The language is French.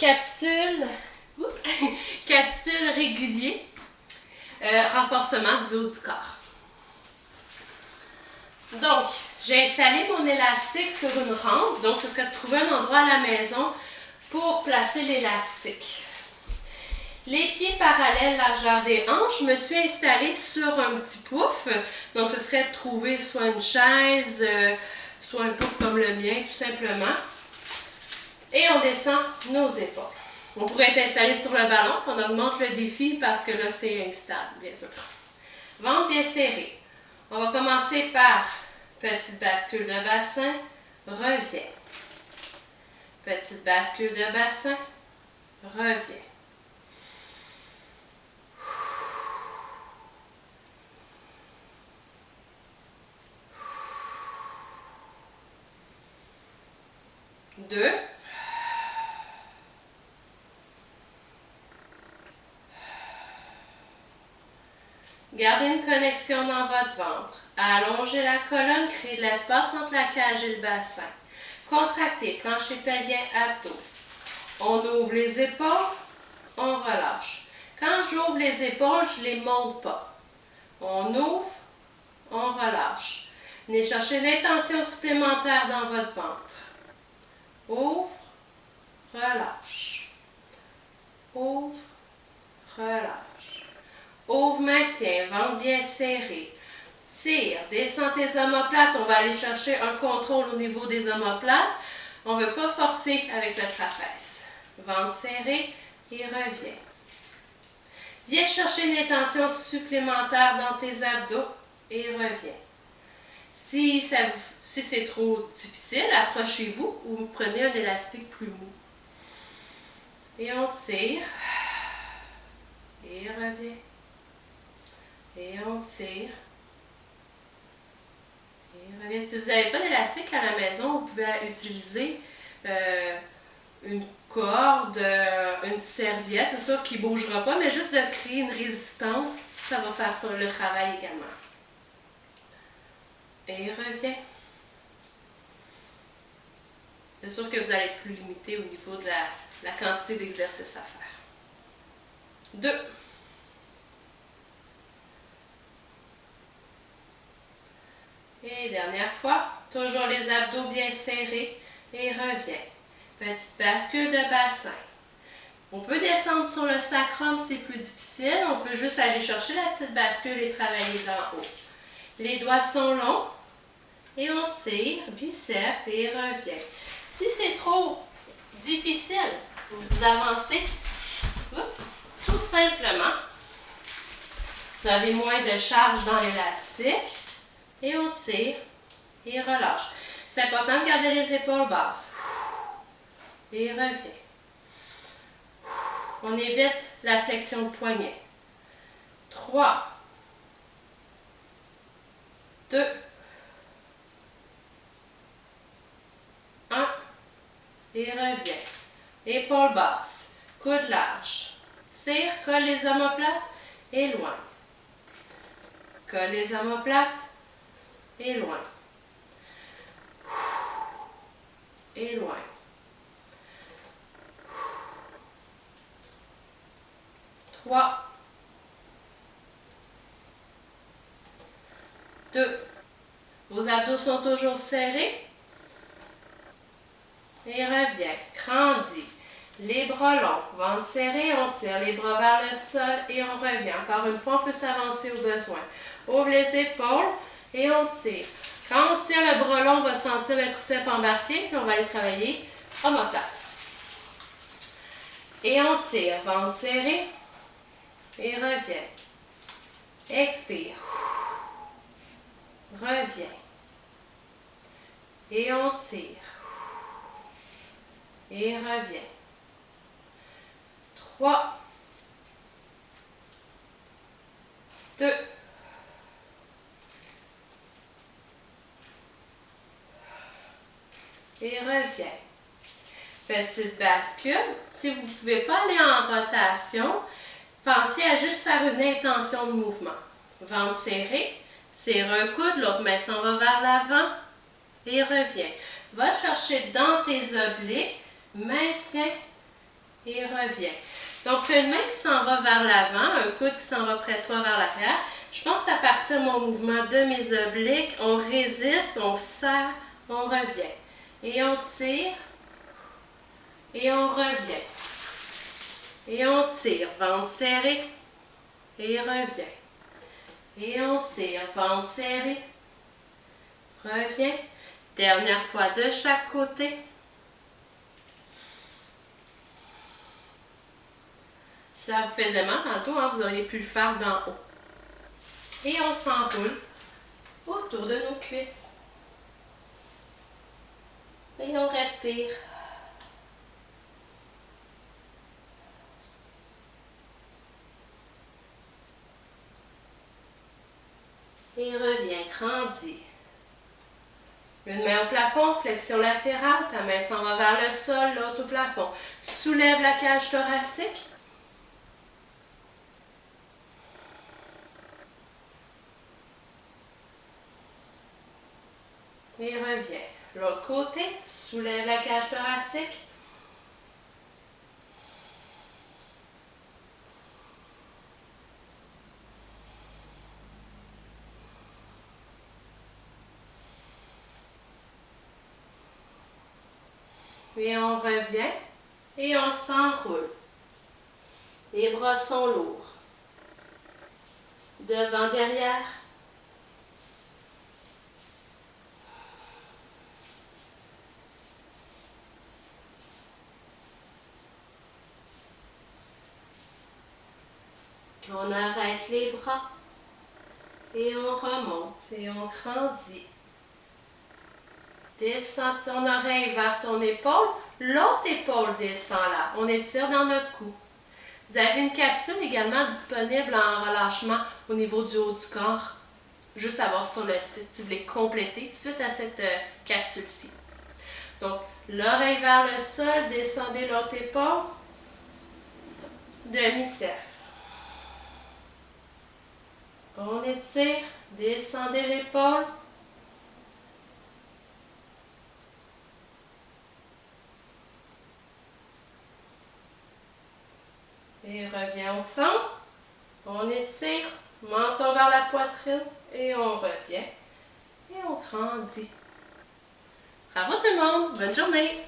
capsule, capsule régulier, renforcement du haut du corps. Donc, j'ai installé mon élastique sur une rampe, donc ce serait de trouver un endroit à la maison pour placer l'élastique. Les pieds parallèles, largeur des hanches, je me suis installée sur un petit pouf, donc ce serait de trouver soit une chaise, soit un pouf comme le mien, tout simplement. Et on descend nos épaules. On pourrait être installé sur le ballon, on augmente le défi parce que là c'est instable, bien sûr. Ventre bien serré. On va commencer par petite bascule de bassin, reviens. Petite bascule de bassin, reviens. Deux. Gardez une connexion dans votre ventre. Allongez la colonne, créez de l'espace entre la cage et le bassin. Contractez, plancher pelvien, abdos. On ouvre les épaules, on relâche. Quand j'ouvre les épaules, je ne les monte pas. On ouvre, on relâche. Venez chercher l'intention supplémentaire dans votre ventre. Ouvre, relâche. Ouvre, relâche. Ouvre, maintien, ventre bien serré. Tire, descends tes omoplates. On va aller chercher un contrôle au niveau des omoplates. On ne veut pas forcer avec le trapèze. Ventre serré et reviens. Viens chercher une intention supplémentaire dans tes abdos et reviens. Si c'est trop difficile, approchez-vous ou prenez un élastique plus mou. Et on tire. Et revient. Et on tire. Et revient. Si vous n'avez pas d'élastique à la maison, vous pouvez utiliser une corde, une serviette. C'est sûr qu'il ne bougera pas, mais juste de créer une résistance, ça va faire ça, le travail également. Et reviens. C'est sûr que vous allez être plus limité au niveau de la quantité d'exercices à faire. 2. Et dernière fois, toujours les abdos bien serrés et reviens. Petite bascule de bassin. On peut descendre sur le sacrum, c'est plus difficile. On peut juste aller chercher la petite bascule et travailler d'en haut. Les doigts sont longs et on tire, biceps et revient. Si c'est trop difficile, vous avancez tout simplement. Vous avez moins de charge dans l'élastique et on tire et relâche. C'est important de garder les épaules basses. Et revient. On évite la flexion de poignet. 3, 2, 1 et reviens. Épaules basses, coude large. Tire, colle les omoplates, éloigne. Colle les omoplates, éloigne. Éloigne. 3, 2, vos abdos sont toujours serrés et reviens, grandis, les bras longs, ventre serré, on tire les bras vers le sol et on revient. Encore une fois, on peut s'avancer au besoin. Ouvre les épaules et on tire. Quand on tire le bras long, on va sentir le triceps embarqué, puis on va aller travailler omoplate. Et on tire, ventre serré et reviens. Expire. Reviens. Et on tire. Et reviens. 3, 2, et reviens. Petite bascule. Si vous ne pouvez pas aller en rotation, pensez à juste faire une intention de mouvement. Ventre serré, tire un coude, l'autre main s'en va vers l'avant et reviens. Va chercher dans tes obliques, maintiens et reviens. Donc, tu as une main qui s'en va vers l'avant, un coude qui s'en va près de toi vers l'arrière. Je pense à partir de mon mouvement de mes obliques, on résiste, on serre, on revient. Et on tire, et on revient. Et on tire, ventre serré, et revient. Et on tire, ventre serré, revient. Dernière fois de chaque côté. Si ça vous faisait mal dans le dos, hein, vous auriez pu le faire d'en haut. Et on s'enroule autour de nos cuisses. Et on respire. Et reviens, grandis. Une main au plafond, flexion latérale, ta main s'en va vers le sol, l'autre au plafond. Soulève la cage thoracique. Et reviens. L'autre côté, soulève la cage thoracique. Puis on revient et on s'enroule. Les bras sont lourds. Devant, derrière. On arrête les bras et on remonte et on grandit. Descends ton oreille vers ton épaule, l'autre épaule descend là. On étire dans notre cou. Vous avez une capsule également disponible en relâchement au niveau du haut du corps. Juste à voir sur le site si vous voulez compléter suite à cette capsule-ci. Donc, l'oreille vers le sol, descendez l'autre épaule. Demi-cercle. On étire, descendez l'épaule. Et reviens au centre. On étire, menton vers la poitrine et on revient. Et on grandit. Bravo tout le monde, bonne journée!